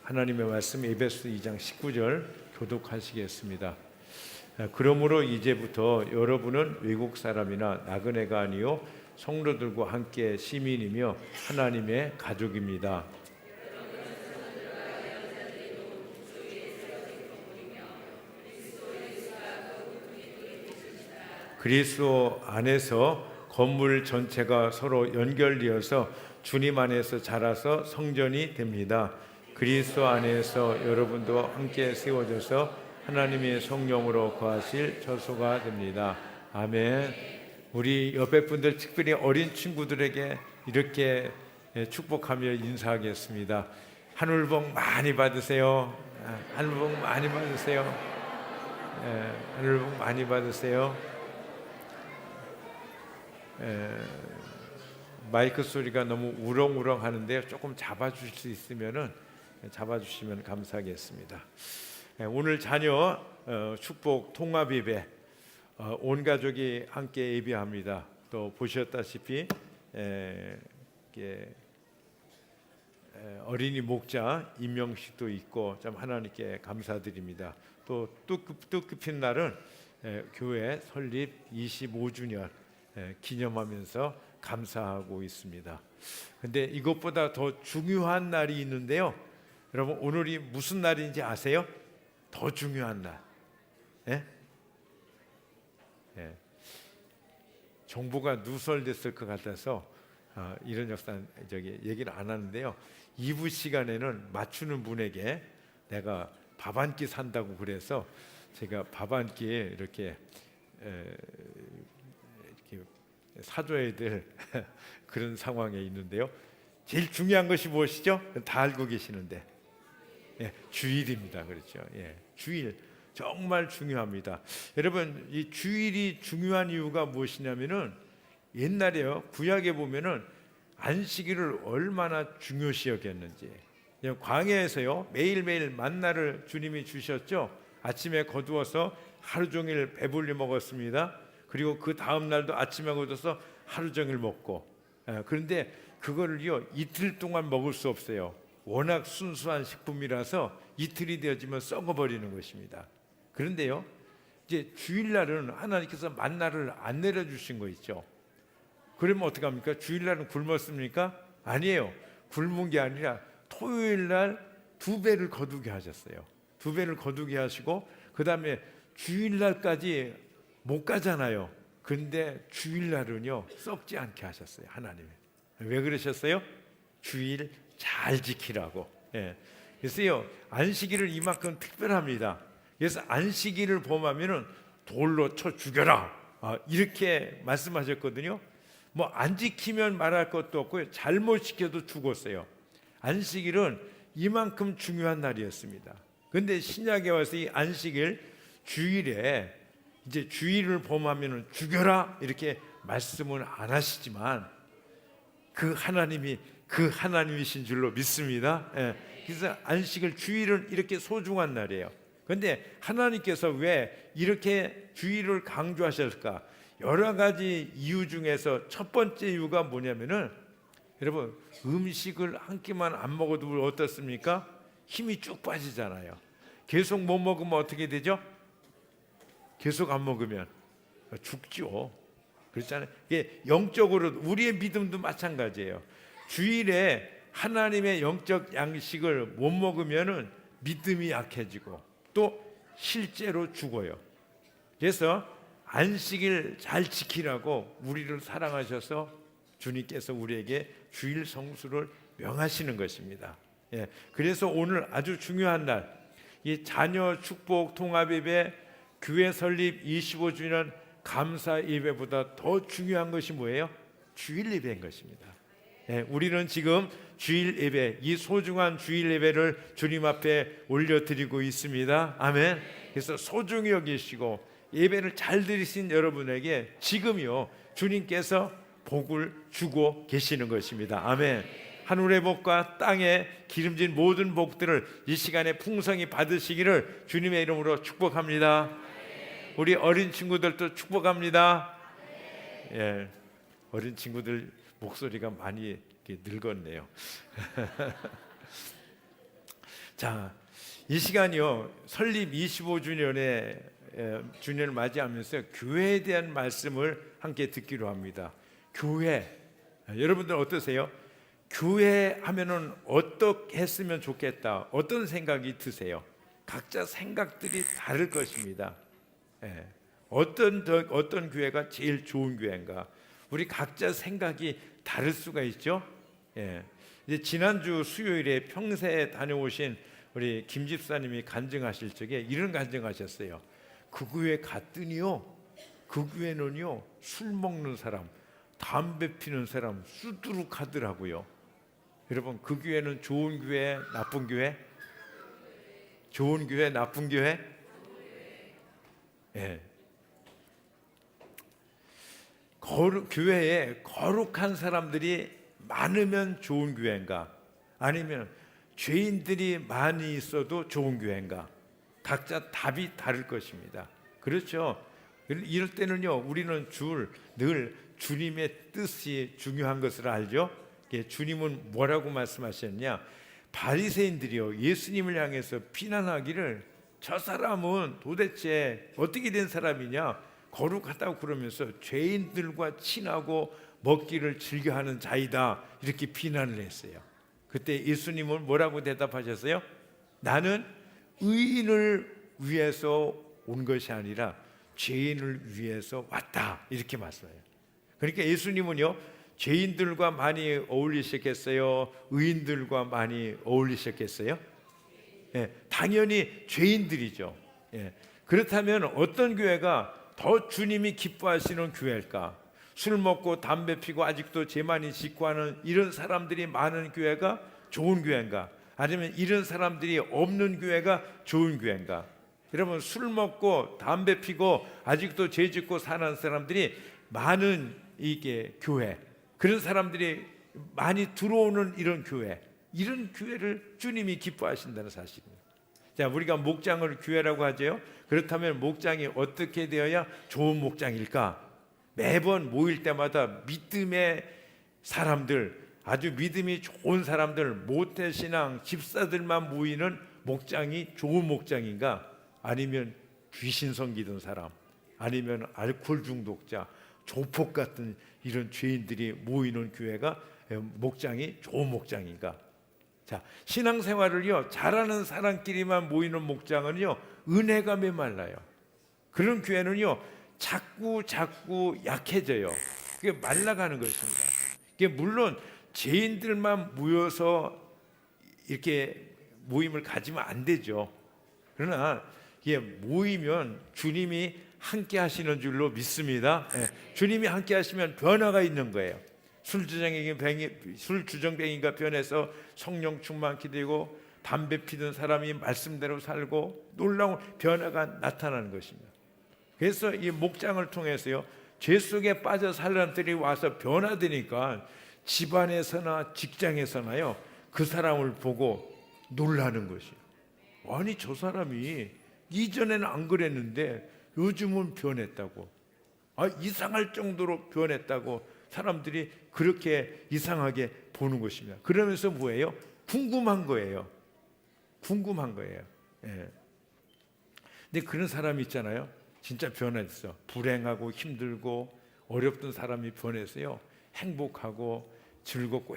하나님의 말씀 에베소 2장 19절 교독하시겠습니다. 그러므로 이제부터 여러분은 외국 사람이나 나그네가 아니요 성도들과 함께 시민이며 하나님의 가족입니다. 그리스도 안에서 건물 전체가 서로 연결되어서 주님 안에서 자라서 성전이 됩니다. 그리스도 안에서 여러분도 함께 세워져서 하나님의 성령으로 거하실 처소가 됩니다. 아멘. 우리 옆에 분들, 특별히 어린 친구들에게 이렇게 축복하며 인사하겠습니다. 하늘 복 많이 받으세요. 하늘 복 많이 받으세요. 하늘 복 많이 받으세요. 마이크 소리가 너무 우렁우렁 하는데요. 조금 잡아주실 수 있으면은 잡아주시면 감사하겠습니다. 오늘 자녀 축복 통합 예배 온 가족이 함께 예배합니다. 또 보셨다시피 어린이 목자 임명식도 있고 참 하나님께 감사드립니다. 또 뜻깊은 날은 교회 설립 25주년 기념하면서 감사하고 있습니다. 근데 이것보다 더 중요한 날이 있는데요. 여러분 오늘이 무슨 날인지 아세요? 더 중요한 날. 예? 예. 정보가 누설됐을 것 같아서 이런 역사 얘기를 안 하는데요. 2부 시간에는 맞추는 분에게 내가 밥 한 끼 산다고 그래서 제가 밥 한 끼에 이렇게 사줘야 될 그런 상황에 있는데요. 제일 중요한 것이 무엇이죠? 다 알고 계시는데 주일입니다. 그렇죠? 주일 정말 중요합니다. 여러분 이 주일이 중요한 이유가 무엇이냐면은 옛날에요 구약에 보면은 안식일을 얼마나 중요시 여겼는지 광야에서요 매일매일 만나를 주님이 주셨죠. 아침에 거두어서 하루 종일 배불리 먹었습니다. 그리고 그 다음 날도 아침에 거둬서 하루 종일 먹고 그런데 그거를요 이틀 동안 먹을 수 없어요. 워낙 순수한 식품이라서 이틀이 되어지면 썩어버리는 것입니다. 그런데요 이제 주일날은 하나님께서 만나를 안 내려주신 거 있죠. 그러면 어떡합니까? 주일날은 굶었습니까? 아니에요. 굶은 게 아니라 토요일날 2배를 거두게 하셨어요. 2배를 거두게 하시고 그 다음에 주일날까지 못 가잖아요. 근데 주일날은요 썩지 않게 하셨어요. 하나님이. 왜 그러셨어요? 주일 잘 지키라고. 그래서요 안식일을 이만큼 특별합니다. 그래서 안식일을 범하면은 돌로 쳐 죽여라 이렇게 말씀하셨거든요. 뭐 안 지키면 말할 것도 없고요. 잘못 지켜도 죽었어요. 안식일은 이만큼 중요한 날이었습니다. 그런데 신약에 와서 이 안식일 주일에 이제 주일을 범하면은 죽여라 이렇게 말씀은 안 하시지만 그 하나님이 그 하나님이신 줄로 믿습니다. 그래서 안식일 주일은 이렇게 소중한 날이에요. 그런데 하나님께서 왜 이렇게 주일을 강조하셨을까? 여러 가지 이유 중에서 첫 번째 이유가 뭐냐면은 여러분 음식을 한 끼만 안 먹어도 어떻습니까? 힘이 쭉 빠지잖아요. 계속 못 먹으면 어떻게 되죠? 계속 안 먹으면 죽죠. 그렇잖아요. 이게 영적으로 우리의 믿음도 마찬가지예요. 주일에 하나님의 영적 양식을 못 먹으면은 믿음이 약해지고 또 실제로 죽어요. 그래서 안식일 잘 지키라고 우리를 사랑하셔서 주님께서 우리에게 주일 성수를 명하시는 것입니다. 그래서 오늘 아주 중요한 날, 이 자녀 축복 통합 예배 교회 설립 25주년 감사 예배보다 더 중요한 것이 뭐예요? 주일 예배인 것입니다. 우리는 지금 주일 예배, 이 소중한 주일 예배를 주님 앞에 올려드리고 있습니다. 아멘. 그래서 소중히 여기시고 예배를 잘 드리신 여러분에게 지금요 주님께서 복을 주고 계시는 것입니다. 아멘. 하늘의 복과 땅에 기름진 모든 복들을 이 시간에 풍성히 받으시기를 주님의 이름으로 축복합니다. 우리 어린 친구들도 축복합니다. 어린 친구들 목소리가 많이 늙었네요. 자, 이 시간이요 설립 25주년에 주년을 맞이하면서 교회에 대한 말씀을 함께 듣기로 합니다. 교회, 여러분들 어떠세요? 교회 하면은 어떻게 했으면 좋겠다, 어떤 생각이 드세요? 각자 생각들이 다를 것입니다. 어떤 교회가 제일 좋은 교회인가? 우리 각자 생각이 다를 수가 있죠. 이제 지난주 수요일에 평세에 다녀오신 우리 김 집사님이 간증하실 적에 이런 간증하셨어요. 그 교회 갔더니요, 그 교회는요 술 먹는 사람, 담배 피는 사람 수두룩하더라고요. 여러분, 그 교회는 좋은 교회, 나쁜 교회? 좋은 교회, 나쁜 교회? 교회에 거룩한 사람들이 많으면 좋은 교회인가? 아니면 죄인들이 많이 있어도 좋은 교회인가? 각자 답이 다를 것입니다. 그렇죠? 이럴 때는요, 우리는 늘 주님의 뜻이 중요한 것을 알죠? 주님은 뭐라고 말씀하셨냐? 바리새인들이요 예수님을 향해서 비난하기를, 저 사람은 도대체 어떻게 된 사람이냐, 거룩하다고 그러면서 죄인들과 친하고 먹기를 즐겨하는 자이다, 이렇게 비난을 했어요. 그때 예수님은 뭐라고 대답하셨어요? 나는 의인을 위해서 온 것이 아니라 죄인을 위해서 왔다, 이렇게 말씀해요. 그러니까 예수님은요 죄인들과 많이 어울리셨겠어요? 의인들과 많이 어울리셨겠어요? 당연히 죄인들이죠. 그렇다면 어떤 교회가 더 주님이 기뻐하시는 교회일까? 술 먹고 담배 피고 아직도 죄 많이 짓고 하는 이런 사람들이 많은 교회가 좋은 교회인가? 아니면 이런 사람들이 없는 교회가 좋은 교회인가? 여러분, 술 먹고 담배 피고 아직도 죄 짓고 사는 사람들이 많은 이게 교회, 그런 사람들이 많이 들어오는 이런 교회를 주님이 기뻐하신다는 사실입니다. 자, 우리가 목장을 교회라고 하죠. 그렇다면 목장이 어떻게 되어야 좋은 목장일까? 매번 모일 때마다 믿음의 사람들, 아주 믿음이 좋은 사람들, 모태신앙 집사들만 모이는 목장이 좋은 목장인가? 아니면 귀신 섬기던 사람, 아니면 알코올 중독자, 조폭 같은 이런 죄인들이 모이는 교회가 목장이 좋은 목장인가? 자, 신앙생활을요 잘하는 사람끼리만 모이는 목장은요 은혜가 메말라요. 그런 교회는요 자꾸 약해져요. 그게 말라가는 것입니다. 이게 물론 죄인들만 모여서 이렇게 모임을 가지면 안 되죠. 그러나 이게 모이면 주님이 함께 하시는 줄로 믿습니다. 주님이 함께 하시면 변화가 있는 거예요. 술주정뱅이가 변해서 성령 충만케 되고, 담배 피던 사람이 말씀대로 살고 놀라운 변화가 나타나는 것입니다. 그래서 이 목장을 통해서요 죄 속에 빠져 살 사람들이 와서 변화되니까 집안에서나 직장에서나요 그 사람을 보고 놀라는 것이에요. 아니, 저 사람이 이전에는 안 그랬는데 요즘은 변했다고, 이상할 정도로 변했다고 사람들이 그렇게 이상하게 보는 것입니다. 그러면서 뭐예요? 궁금한 거예요. 근데 그런 사람이 있잖아요. 진짜 변했어. 불행하고 힘들고 어렵던 사람이 변했어요. 행복하고 즐겁고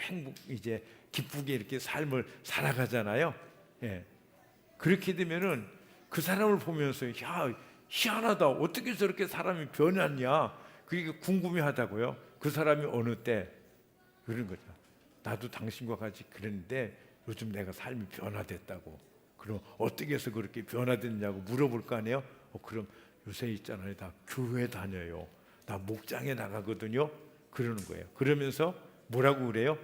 이제 기쁘게 이렇게 삶을 살아가잖아요. 그렇게 되면은 그 사람을 보면서 야, 희한하다. 어떻게 저렇게 사람이 변했냐? 그게 궁금해하다고요. 그 사람이 어느 때 그런 거죠. 나도 당신과 같이 그랬는데 요즘 내가 삶이 변화됐다고. 그럼 어떻게 해서 그렇게 변화됐냐고 물어볼 거 아니에요? 그럼 요새 있잖아요. 나 교회 다녀요. 나 목장에 나가거든요. 그러는 거예요. 그러면서 뭐라고 그래요?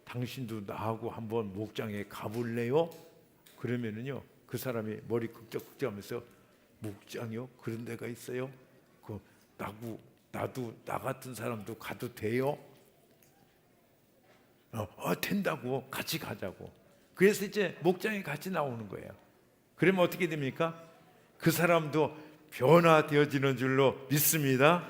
당신도 나하고 한번 목장에 가볼래요? 그러면은요 그 사람이 머리 극적극적하면서 목장이요? 그런 데가 있어요? 나도 나 같은 사람도 가도 돼요? 된다고. 같이 가자고. 그래서 이제 목장에 같이 나오는 거예요. 그러면 어떻게 됩니까? 그 사람도 변화되어지는 줄로 믿습니다.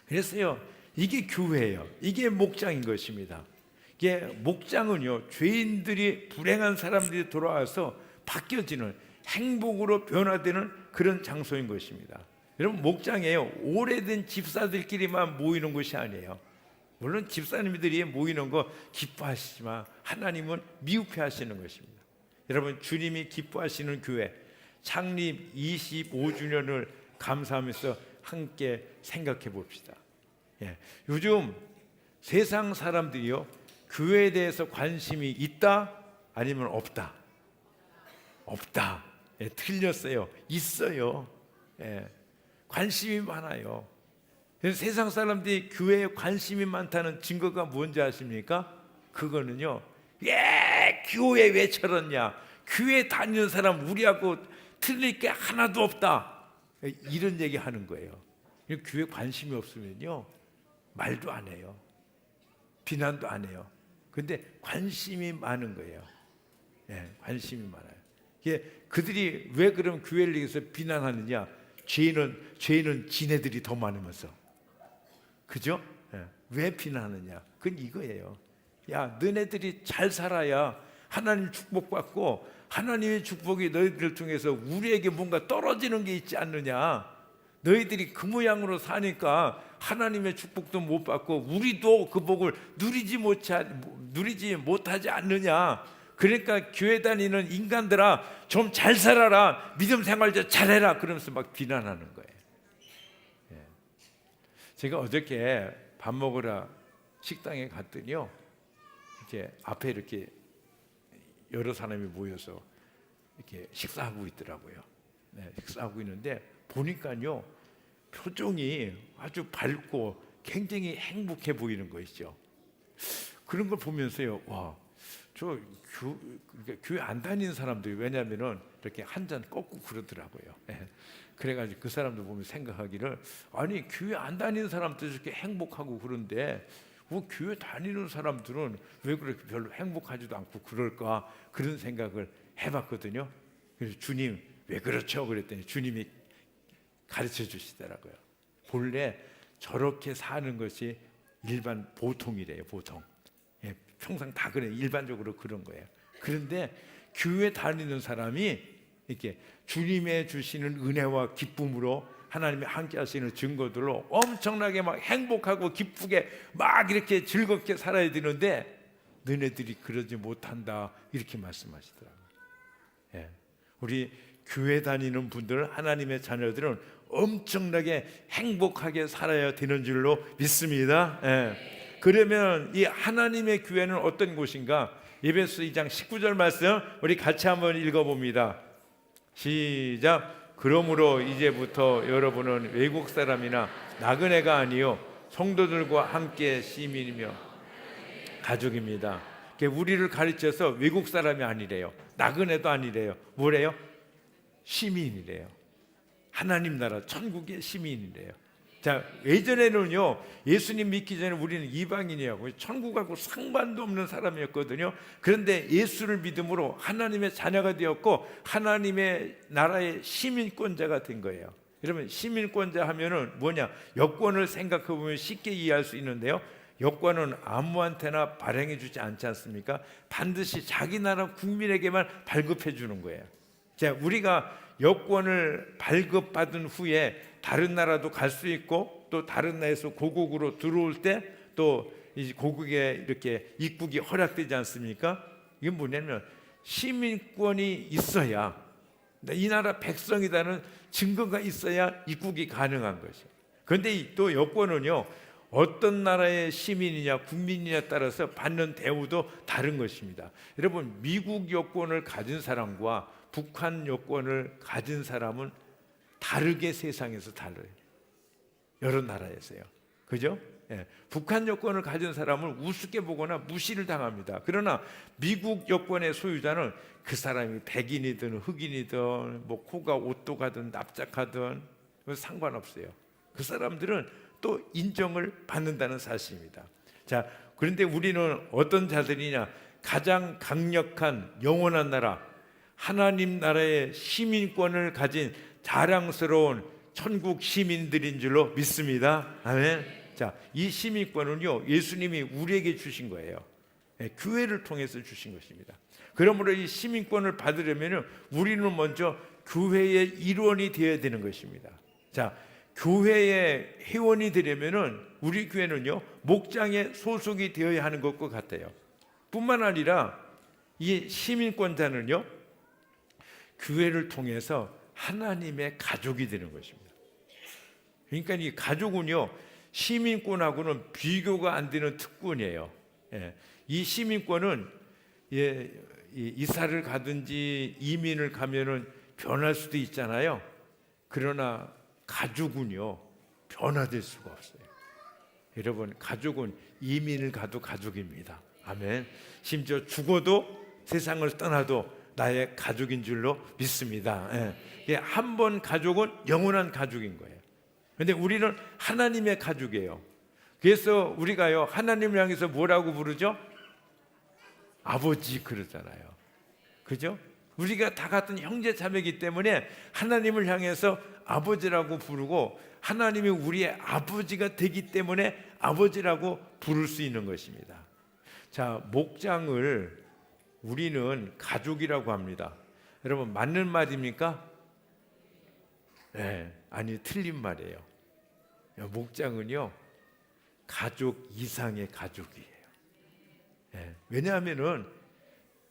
그래서요 이게 교회예요. 이게 목장인 것입니다. 이게 목장은요, 죄인들이 불행한 사람들이 돌아와서 바뀌어지는 행복으로 변화되는 그런 장소인 것입니다. 여러분, 목장에요, 오래된 집사들끼리만 모이는 것이 아니에요. 물론 집사님들이 모이는 거 기뻐하시지만 하나님은 미흡해 하시는 것입니다. 여러분, 주님이 기뻐하시는 교회 창립 25주년을 감사하면서 함께 생각해 봅시다. 요즘 세상 사람들이요, 교회에 대해서 관심이 있다 아니면 없다? 없다. 틀렸어요. 있어요. 관심이 많아요. 세상 사람들이 교회에 관심이 많다는 증거가 뭔지 아십니까? 그거는요, 교회 왜 저러냐, 교회 다니는 사람 우리하고 틀릴 게 하나도 없다, 이런 얘기 하는 거예요. 교회 관심이 없으면요, 말도 안 해요. 비난도 안 해요. 근데 관심이 많은 거예요. 관심이 많아요. 그들이 왜 그럼 교회를 위해서 비난하느냐? 죄는 지네들이 더 많으면서. 그죠? 왜 비난하느냐? 그건 이거예요. 야, 너네들이 잘 살아야 하나님 축복받고, 하나님의 축복이 너희들을 통해서 우리에게 뭔가 떨어지는 게 있지 않느냐? 너희들이 그 모양으로 사니까 하나님의 축복도 못 받고 우리도 그 복을 누리지 못하지 않느냐? 그러니까 교회 다니는 인간들아, 좀 잘 살아라, 믿음 생활 좀 잘해라, 그러면서 막 비난하는 거예요. 제가 어저께 밥 먹으러 식당에 갔더니요, 이렇게 앞에 이렇게 여러 사람이 모여서 이렇게 식사하고 있더라고요. 식사하고 있는데 보니까요, 표정이 아주 밝고 굉장히 행복해 보이는 것이죠. 그런 걸 보면서요, 와, 교회 안 다니는 사람들이, 왜냐하면은 이렇게 한 잔 꺾고 그러더라고요. 그래가지고 그 사람들 보면 생각하기를, 아니, 교회 안 다니는 사람들 이렇게 행복하고 그런데 교회 다니는 사람들은 왜 그렇게 별로 행복하지도 않고 그럴까, 그런 생각을 해봤거든요. 그래서 주님 왜 그렇죠? 그랬더니 주님이 가르쳐 주시더라고요. 본래 저렇게 사는 것이 일반 보통이래요. 보통. 평생 다 그래, 일반적으로 그런 거예요. 그런데 교회 다니는 사람이 이렇게 주님의 주시는 은혜와 기쁨으로 하나님이 함께 하시는 증거들로 엄청나게 막 행복하고 기쁘게 막 이렇게 즐겁게 살아야 되는데 너네들이 그러지 못한다, 이렇게 말씀하시더라고요. 우리 교회 다니는 분들, 하나님의 자녀들은 엄청나게 행복하게 살아야 되는 줄로 믿습니다. 그러면 이 하나님의 교회는 어떤 곳인가? 에베소 2장 19절 말씀 우리 같이 한번 읽어봅니다. 시작. 그러므로 이제부터 여러분은 외국 사람이나 나그네가 아니요 성도들과 함께 시민이며 가족입니다. 우리를 가르쳐서 외국 사람이 아니래요. 나그네도 아니래요. 뭐래요? 시민이래요. 하나님 나라 천국의 시민이래요. 자, 예전에는요, 예수님 믿기 전에 우리는 이방인이라고 천국하고 상관도 없는 사람이었거든요. 그런데 예수를 믿음으로 하나님의 자녀가 되었고 하나님의 나라의 시민권자가 된 거예요. 여러분, 시민권자 하면은 뭐냐? 여권을 생각해 보면 쉽게 이해할 수 있는데요, 여권은 아무한테나 발행해 주지 않지 않습니까? 반드시 자기 나라 국민에게만 발급해 주는 거예요. 자, 우리가 여권을 발급받은 후에 다른 나라도 갈 수 있고, 또 다른 나라에서 고국으로 들어올 때 또 고국에 이렇게 입국이 허락되지 않습니까? 이게 뭐냐면 시민권이 있어야, 이 나라 백성이라는 증거가 있어야 입국이 가능한 것이죠. 그런데 또 여권은요, 어떤 나라의 시민이냐 국민이냐에 따라서 받는 대우도 다른 것입니다. 여러분, 미국 여권을 가진 사람과 북한 여권을 가진 사람은 다르게 세상에서 달라요. 여러 나라에서요. 그죠? 북한 여권을 가진 사람을 우습게 보거나 무시를 당합니다. 그러나 미국 여권의 소유자는 그 사람이 백인이든 흑인이든 뭐 코가 오똑하든 납작하든 상관없어요. 그 사람들은 또 인정을 받는다는 사실입니다. 자, 그런데 우리는 어떤 자들이냐? 가장 강력한 영원한 나라, 하나님 나라의 시민권을 가진 자랑스러운 천국 시민들인 줄로 믿습니다. 아멘. 자, 이 시민권은요, 예수님이 우리에게 주신 거예요. 교회를 통해서 주신 것입니다. 그러므로 이 시민권을 받으려면 우리는 먼저 교회의 일원이 되어야 되는 것입니다. 자, 교회의 회원이 되려면 우리 교회는요, 목장에 소속이 되어야 하는 것과 같아요. 뿐만 아니라 이 시민권자는요, 교회를 통해서 하나님의 가족이 되는 것입니다. 그러니까 이 가족은요, 시민권하고는 비교가 안 되는 특권이에요. 이 시민권은 이사를 가든지 이민을 가면은 변할 수도 있잖아요. 그러나 가족은요, 변화될 수가 없어요. 여러분, 가족은 이민을 가도 가족입니다. 아멘. 심지어 죽어도 세상을 떠나도 나의 가족인 줄로 믿습니다. 한 번 가족은 영원한 가족인 거예요. 그런데 우리는 하나님의 가족이에요. 그래서 우리가요, 하나님을 향해서 뭐라고 부르죠? 아버지 그러잖아요. 그죠? 우리가 다 같은 형제 자매이기 때문에 하나님을 향해서 아버지라고 부르고, 하나님이 우리의 아버지가 되기 때문에 아버지라고 부를 수 있는 것입니다. 자, 목장을 우리는 가족이라고 합니다. 여러분, 맞는 말입니까? 네, 아니, 틀린 말이에요. 목장은요, 가족 이상의 가족이에요. 네, 왜냐하면은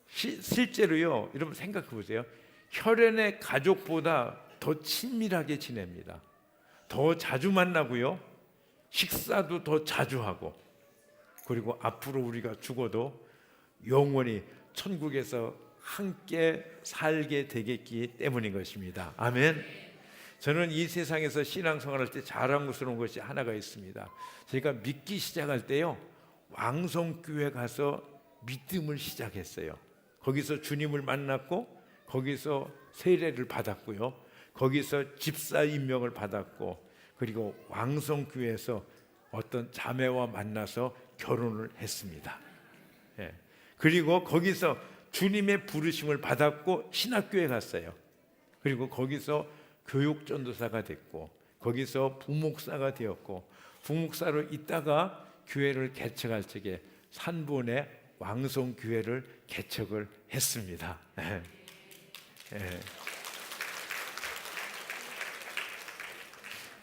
실제로요, 여러분 생각해 보세요. 혈연의 가족보다 더 친밀하게 지냅니다. 더 자주 만나고요, 식사도 더 자주 하고, 그리고 앞으로 우리가 죽어도 영원히 천국에서 함께 살게 되겠기 때문인 것입니다. 아멘. 저는 이 세상에서 신앙생활할 때 자랑스러운 것이 하나가 있습니다. 제가 믿기 시작할 때요, 왕성교회 가서 믿음을 시작했어요. 거기서 주님을 만났고, 거기서 세례를 받았고요, 거기서 집사 임명을 받았고, 그리고 왕성교회에서 어떤 자매와 만나서 결혼을 했습니다. 그리고 거기서 주님의 부르심을 받았고 신학교에 갔어요. 그리고 거기서 교육전도사가 됐고, 거기서 부목사가 되었고, 부목사로 있다가 교회를 개척할 적에 산본의 왕성교회를 개척을 했습니다.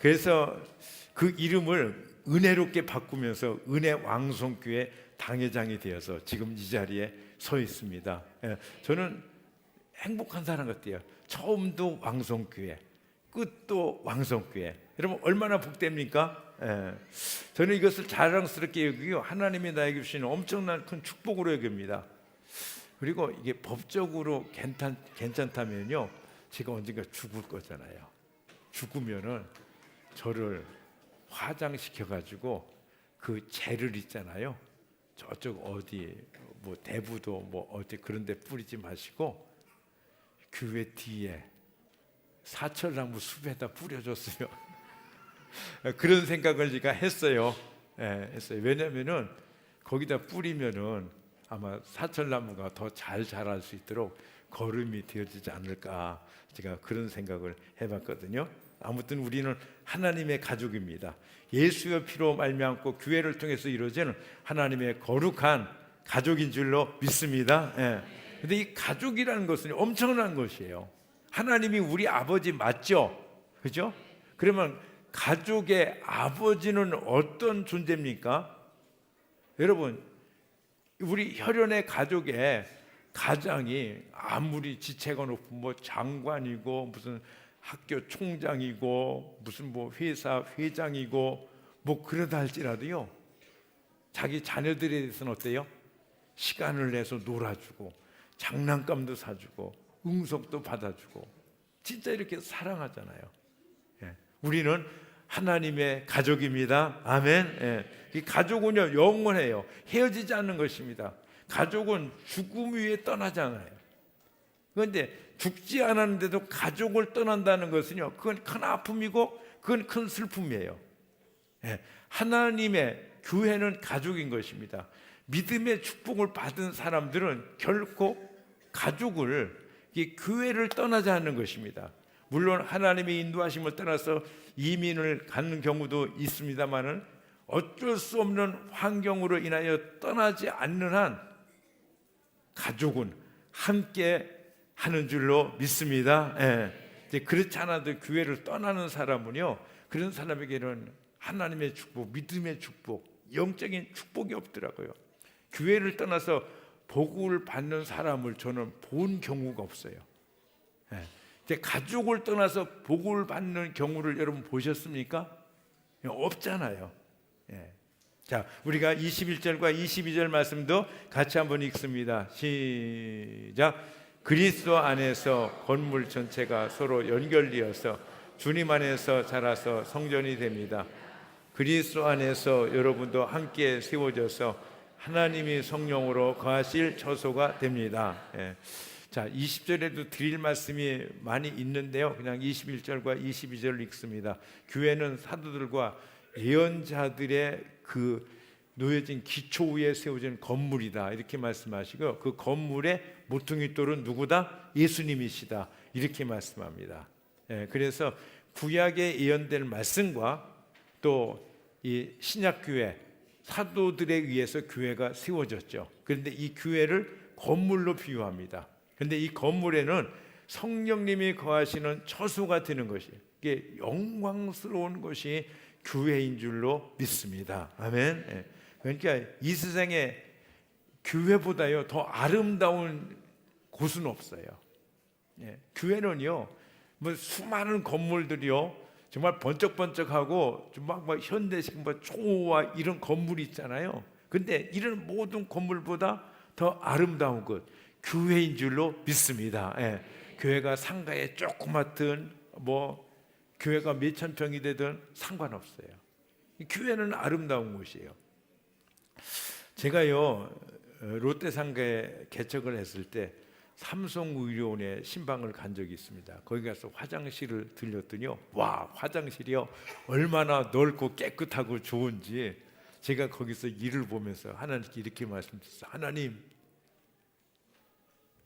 그래서 그 이름을 은혜롭게 바꾸면서 은혜 왕성교회 당회장이 되어서 지금 이 자리에 서 있습니다. 저는 행복한 사람 같아요. 처음도 왕성교회, 끝도 왕성교회. 여러분, 얼마나 복됩니까? 저는 이것을 자랑스럽게 여기고 하나님이 나에게 주시는 엄청난 큰 축복으로 여깁니다. 그리고 이게 법적으로 괜찮다면요, 제가 언젠가 죽을 거잖아요. 죽으면은 저를 화장시켜가지고 그 재를 있잖아요, 저쪽 어디 뭐 대부도 뭐 어디 그런 데 뿌리지 마시고 교회 뒤에 사철나무 숲에다 뿌려줬으면 그런 생각을 제가 했어요. 했어요. 왜냐면은 거기다 뿌리면은 아마 사철나무가 더 잘 자랄 수 있도록 거름이 되어지지 않을까, 제가 그런 생각을 해봤거든요. 아무튼 우리는 하나님의 가족입니다. 예수의 피로 말미암고 교회를 통해서 이루어지는 하나님의 거룩한 가족인 줄로 믿습니다. 근데 이 가족이라는 것은 엄청난 것이에요. 하나님이 우리 아버지 맞죠? 그죠? 그러면 가족의 아버지는 어떤 존재입니까? 여러분, 우리 혈연의 가족의 가장이 아무리 지체가 높은 뭐 장관이고 무슨 학교 총장이고 무슨 뭐 회사 회장이고 뭐 그러다 할지라도요, 자기 자녀들에 대해서는 어때요? 시간을 내서 놀아주고 장난감도 사주고 응석도 받아주고 진짜 이렇게 사랑하잖아요. 우리는 하나님의 가족입니다. 아멘. 이 가족은요, 영원해요. 헤어지지 않는 것입니다. 가족은 죽음 위에 떠나지 않아요. 그런데 죽지 않았는데도 가족을 떠난다는 것은요, 그건 큰 아픔이고 그건 큰 슬픔이에요. 하나님의 교회는 가족인 것입니다. 믿음의 축복을 받은 사람들은 결코 가족을, 이 교회를 떠나지 않는 것입니다. 물론 하나님의 인도하심을 따라서 이민을 가는 경우도 있습니다만은 어쩔 수 없는 환경으로 인하여 떠나지 않는 한 가족은 함께 하는 줄로 믿습니다. 이제 그렇지 않아도 교회를 떠나는 사람은요, 그런 사람에게는 하나님의 축복, 믿음의 축복, 영적인 축복이 없더라고요. 교회를 떠나서 복을 받는 사람을 저는 본 경우가 없어요. 이제 가족을 떠나서 복을 받는 경우를 여러분 보셨습니까? 없잖아요. 자, 우리가 21절과 22절 말씀도 같이 한번 읽습니다. 시작. 그리스도 안에서 건물 전체가 서로 연결되어서 주님 안에서 자라서 성전이 됩니다. 그리스도 안에서 여러분도 함께 세워져서 하나님이 성령으로 거하실 처소가 됩니다. 자, 20절에도 드릴 말씀이 많이 있는데요, 그냥 21절과 22절을 읽습니다. 교회는 사도들과 예언자들의 그 놓여진 기초 위에 세워진 건물이다, 이렇게 말씀하시고, 그 건물의 모퉁이 돌은 누구다? 예수님이시다, 이렇게 말씀합니다. 그래서 구약에 예언될 말씀과 또 이 신약교회 사도들에 의해서 교회가 세워졌죠. 그런데 이 교회를 건물로 비유합니다. 그런데 이 건물에는 성령님이 거하시는 처소가 되는 것이, 이게 영광스러운 것이 교회인 줄로 믿습니다. 아멘. 그러니까 이 세상에 교회보다요 더 아름다운 곳은 없어요. 교회는요, 뭐 수많은 건물들이요 정말 번쩍번쩍하고 막 현대식 뭐 초호화 이런 건물이 있잖아요. 근데 이런 모든 건물보다 더 아름다운 것, 교회인 줄로 믿습니다. 교회가 상가에 조그맣든 뭐 교회가 몇천 평이 되든 상관없어요. 교회는 아름다운 곳이에요. 제가요 롯데 상가에 개척을 했을 때 삼성의료원에 신방을 간 적이 있습니다. 거기 가서 화장실을 들렸더니요, 와, 화장실이요 얼마나 넓고 깨끗하고 좋은지 제가 거기서 일을 보면서 하나님께 이렇게 말씀드렸어요. 하나님,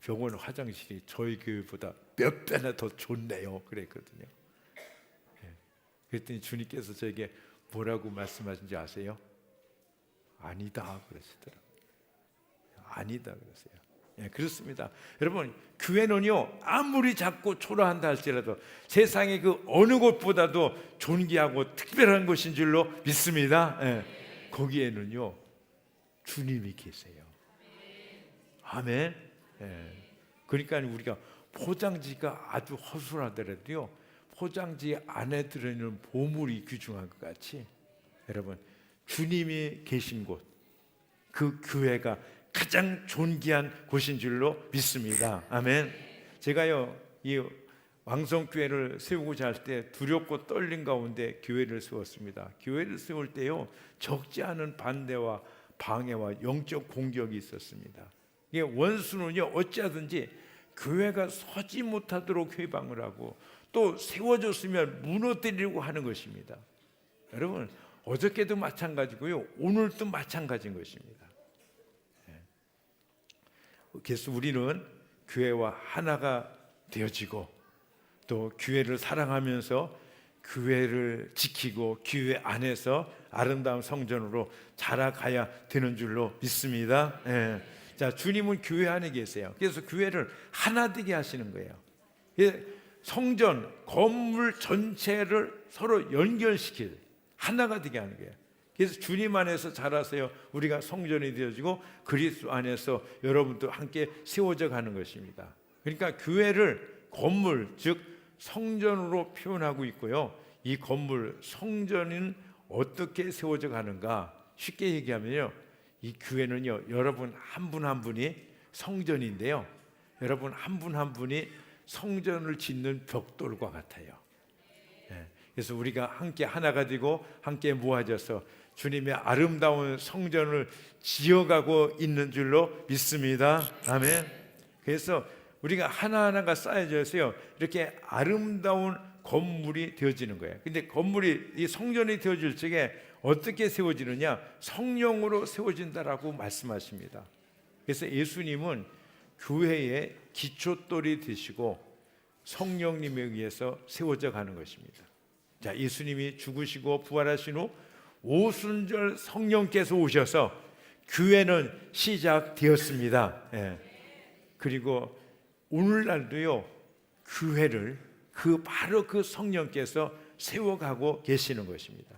병원 화장실이 저희 교회보다 몇 배나 더 좋네요, 그랬거든요. 그랬더니 주님께서 저에게 뭐라고 말씀하신지 아세요? 아니다 그러시더라고요. 아니다 그러세요. 그렇습니다. 여러분, 교회는요 아무리 작고 초라한다 할지라도 세상의 그 어느 곳보다도 존귀하고 특별한 곳인 줄로 믿습니다. 거기에는요 주님이 계세요. 아멘. 그러니까 우리가 포장지가 아주 허술하더라도요 포장지 안에 들어있는 보물이 귀중한 것 같이, 여러분, 주님이 계신 곳, 그 교회가 가장 존귀한 곳인 줄로 믿습니다. 아멘. 제가요 이 왕성교회를 세우고자 할 때 두렵고 떨린 가운데 교회를 세웠습니다. 교회를 세울 때요 적지 않은 반대와 방해와 영적 공격이 있었습니다. 이게 원수는요 어찌하든지 교회가 서지 못하도록 회방을 하고 또 세워졌으면 무너뜨리려고 하는 것입니다. 여러분, 어저께도 마찬가지고요 오늘도 마찬가지인 것입니다. 그래서 우리는 교회와 하나가 되어지고 또 교회를 사랑하면서 교회를 지키고 교회 안에서 아름다운 성전으로 자라가야 되는 줄로 믿습니다. 자, 주님은 교회 안에 계세요. 그래서 교회를 하나 되게 하시는 거예요. 성전, 건물 전체를 서로 연결시킬, 하나가 되게 하는 거예요. 그래서 주님 안에서 자라서요 우리가 성전이 되어지고 그리스도 안에서 여러분도 함께 세워져 가는 것입니다. 그러니까 교회를 건물, 즉 성전으로 표현하고 있고요. 이 건물, 성전은 어떻게 세워져 가는가? 쉽게 얘기하면요, 이 교회는요 여러분 한 분 한 분이 성전인데요, 여러분 한 분 한 분이 성전을 짓는 벽돌과 같아요. 그래서 우리가 함께 하나가 되고 함께 모아져서 주님의 아름다운 성전을 지어가고 있는 줄로 믿습니다. 아멘. 그래서 우리가 하나하나가 쌓여져서요 이렇게 아름다운 건물이 되어지는 거예요. 근데 건물이, 이 성전이 되어질 적에 어떻게 세워지느냐? 성령으로 세워진다라고 말씀하십니다. 그래서 예수님은 교회의 기초돌이 되시고 성령님에 의해서 세워져 가는 것입니다. 자, 예수님이 죽으시고 부활하신 후 오순절 성령께서 오셔서 교회는 시작되었습니다. 그리고 오늘날도요, 교회를 바로 그 성령께서 세워가고 계시는 것입니다.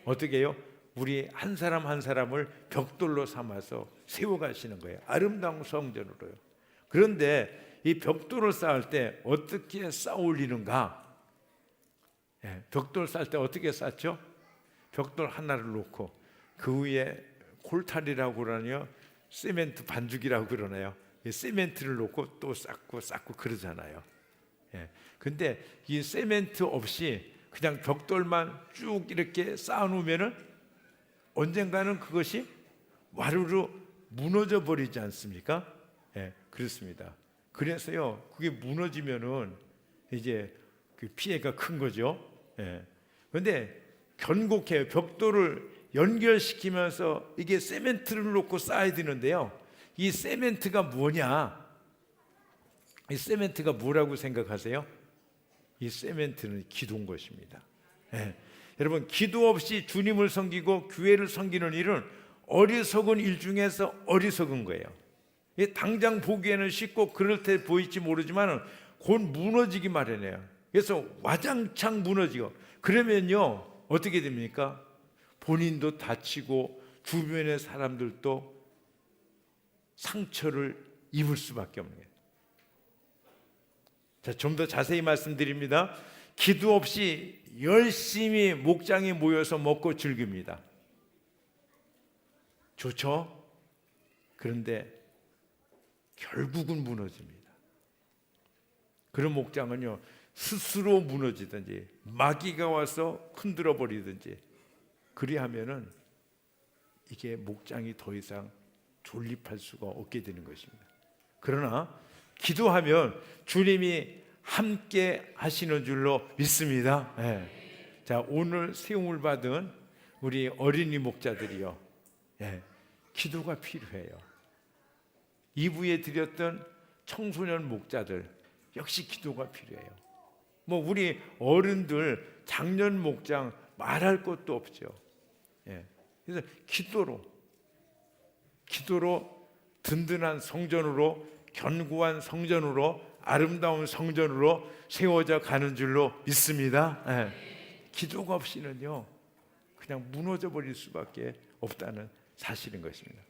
어떻게 해요? 우리 한 사람 한 사람을 벽돌로 삼아서 세워가시는 거예요. 아름다운 성전으로요. 그런데 이 벽돌을 쌓을 때 어떻게 쌓아 올리는가? 벽돌 쌓을 때 어떻게 쌓죠? 벽돌 하나를 놓고 그 위에 콜탈이라고 그러나요? 세멘트 반죽이라고 그러나요? 세멘트를 놓고 또 쌓고 그러잖아요. 근데 이 세멘트 없이 그냥 벽돌만 쭉 이렇게 쌓아놓으면은 언젠가는 그것이 와르르 무너져 버리지 않습니까? 그렇습니다. 그래서요, 그게 무너지면은 이제 그 피해가 큰 거죠. 그런데 견고해요. 벽돌을 연결시키면서 이게 세멘트를 놓고 쌓아야 되는데요. 이 세멘트가 뭐냐? 이 세멘트가 뭐라고 생각하세요? 이 세멘트는 기도인 것입니다. 여러분, 기도 없이 주님을 섬기고 교회를 섬기는 일은 어리석은 일 중에서 어리석은 거예요. 당장 보기에는 쉽고 그럴듯 보일지 모르지만 곧 무너지기 마련해요. 그래서 와장창 무너지고, 그러면요 어떻게 됩니까? 본인도 다치고 주변의 사람들도 상처를 입을 수밖에 없는 거예요. 자, 좀 더 자세히 말씀드립니다. 기도 없이 열심히 목장에 모여서 먹고 즐깁니다. 좋죠? 그런데 결국은 무너집니다. 그런 목장은요, 스스로 무너지든지 마귀가 와서 흔들어 버리든지 그리하면은 이게 목장이 더 이상 존립할 수가 없게 되는 것입니다. 그러나 기도하면 주님이 함께 하시는 줄로 믿습니다. 자, 오늘 세움을 받은 우리 어린이 목자들이요, 기도가 필요해요. 2부에 드렸던 청소년 목자들 역시 기도가 필요해요. 우리 어른들 장년 목장 말할 것도 없죠. 그래서 기도로 든든한 성전으로, 견고한 성전으로, 아름다운 성전으로 세워져 가는 줄로 믿습니다. 기도가 없이는요 그냥 무너져 버릴 수밖에 없다는 사실인 것입니다.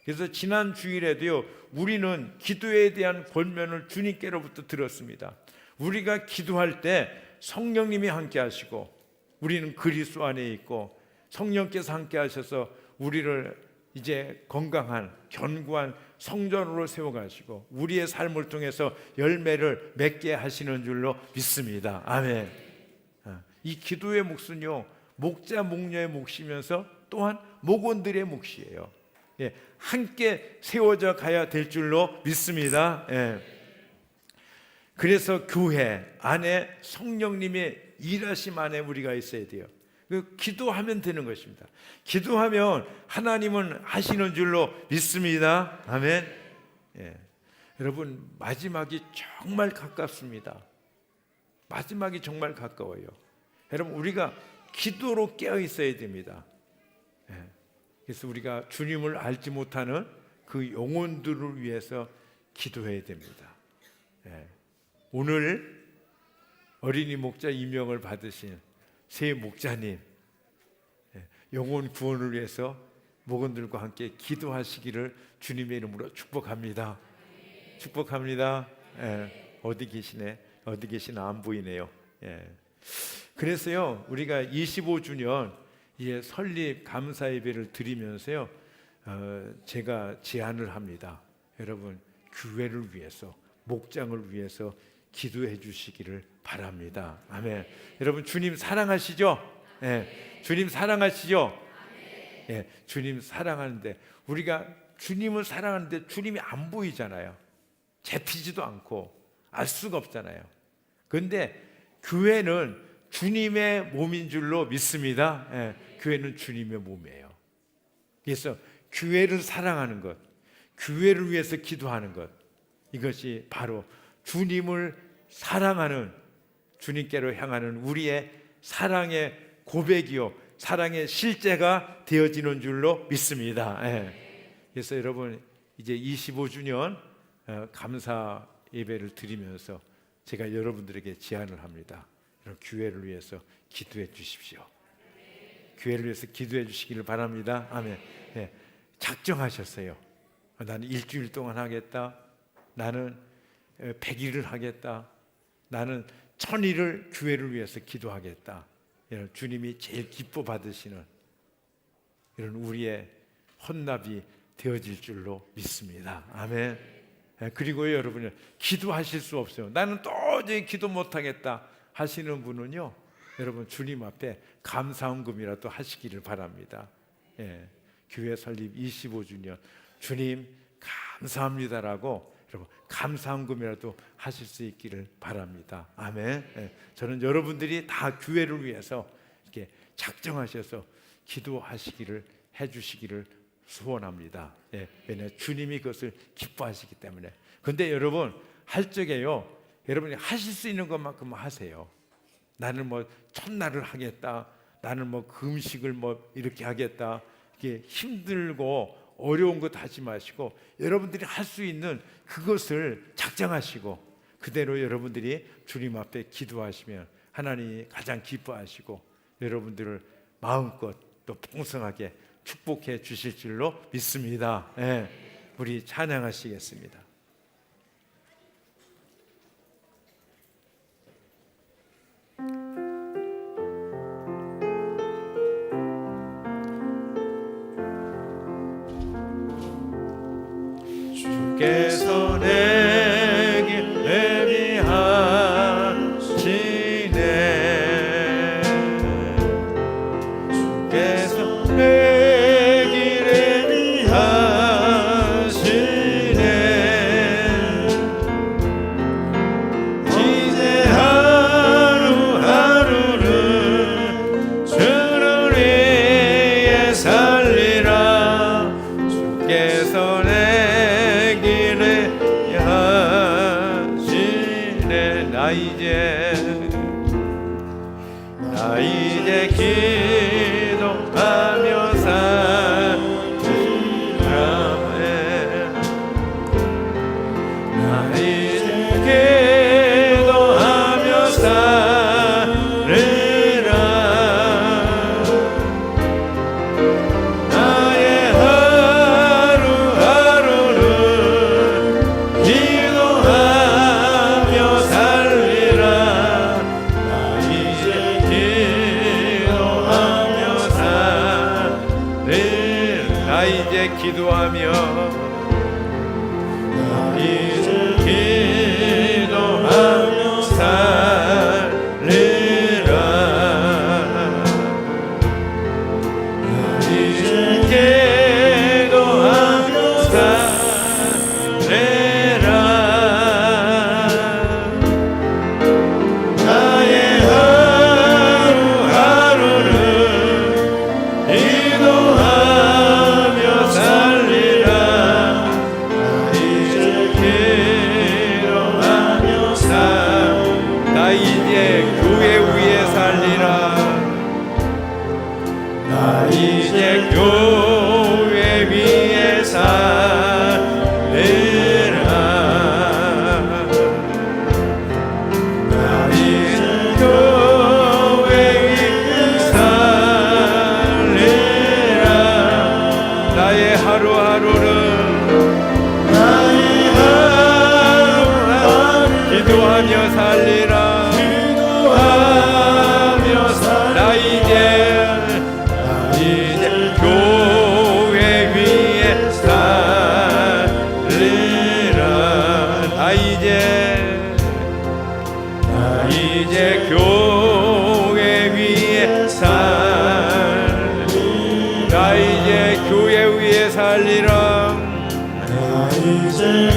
그래서 지난 주일에도요, 우리는 기도에 대한 권면을 주님께로부터 들었습니다. 우리가 기도할 때 성령님이 함께 하시고 우리는 그리스도 안에 있고 성령께서 함께 하셔서 우리를 이제 건강한 견고한 성전으로 세워가시고 우리의 삶을 통해서 열매를 맺게 하시는 줄로 믿습니다. 아멘. 이 기도의 몫은요, 목자 목녀의 몫이면서 또한 목원들의 몫이에요. 함께 세워져 가야 될 줄로 믿습니다. 그래서 교회 안에 성령님의 일하심 안에 우리가 있어야 돼요. 기도하면 되는 것입니다. 기도하면 하나님은 하시는 줄로 믿습니다. 아멘. 여러분, 마지막이 정말 가깝습니다. 마지막이 정말 가까워요. 여러분, 우리가 기도로 깨어 있어야 됩니다. 그래서 우리가 주님을 알지 못하는 그 영혼들을 위해서 기도해야 됩니다. 오늘 어린이 목자 임명을 받으신 새 목자님, 영혼 구원을 위해서 목원들과 함께 기도하시기를 주님의 이름으로 축복합니다. 축복합니다. 어디 계시네? 어디 계시나 안 보이네요. 그래서요, 우리가 25주년 설립 감사 예배를 드리면서요, 제가 제안을 합니다. 여러분, 교회를 위해서, 목장을 위해서 기도해 주시기를 바랍니다. 아멘. 여러분, 주님 사랑하시죠? 주님 사랑하시죠? 주님 사랑하는데, 우리가 주님을 사랑하는데 주님이 안 보이잖아요. 잡히지도 않고 알 수가 없잖아요. 그런데 교회는 주님의 몸인 줄로 믿습니다. 교회는 주님의 몸이에요. 그래서 교회를 사랑하는 것, 교회를 위해서 기도하는 것, 이것이 바로 주님을 사랑하는, 주님께로 향하는 우리의 사랑의 고백이요, 사랑의 실제가 되어지는 줄로 믿습니다. 그래서 여러분, 이제 25주년 감사 예배를 드리면서 제가 여러분들에게 제안을 합니다. 이런 교회를 위해서 기도해 주십시오. 교회를 위해서 기도해 주시기를 바랍니다. 아멘. 예, 작정하셨어요. 나는 일주일 동안 하겠다. 나는 100일을 하겠다. 나는 1000일을 교회를 위해서 기도하겠다. 이런 주님이 제일 기뻐 받으시는 이런 우리의 헌납이 되어질 줄로 믿습니다. 아멘. 그리고 여러분이 기도하실 수 없어요. 나는 도저히 기도 못하겠다 하시는 분은요, 여러분 주님 앞에 감사헌금이라도 하시기를 바랍니다. 교회 설립 25주년 주님 감사합니다라고 여러분 감사헌금이라도 하실 수 있기를 바랍니다. 아멘. 저는 여러분들이 다 교회를 위해서 이렇게 작정하셔서 기도하시기를 해주시기를 소원합니다. 왜냐하면 주님이 그것을 기뻐하시기 때문에. 근데 여러분 할 적에요, 여러분이 하실 수 있는 것만큼 하세요. 나는 뭐 첫날을 하겠다, 나는 뭐 금식을 뭐 이렇게 하겠다, 이게 힘들고 어려운 것 하지 마시고 여러분들이 할 수 있는 그것을 작정하시고 그대로 여러분들이 주님 앞에 기도하시면 하나님이 가장 기뻐하시고 여러분들을 마음껏 또 풍성하게 축복해 주실 줄로 믿습니다. 우리 찬양하시겠습니다. 주께서 내게 예비하시네. 주께서 내 길에 예비하시네. 이제 하루하루를 주를 위해 살리라. 주께서 나 이제 기도하며 살리라. 나 이제 기도하며 살리라. 나의 하루하루를 기도하며 살리라. 나 이제 기도하며 살리라. 나 이제 기도하며 살리라. 나의 하루하루를 기도하며 살리라. 나 이제 기도하며 나 이제 교회 위에 살리라. 나 이제 교회 위에 살리라. 나 이제 교회 위에 살리라. 나의 하루하루를 기도하며 살리라. 나 이제 교회 위에 살리라. 나 이제 교회 위에 나 이제 교회 위에 살리라. 나 이제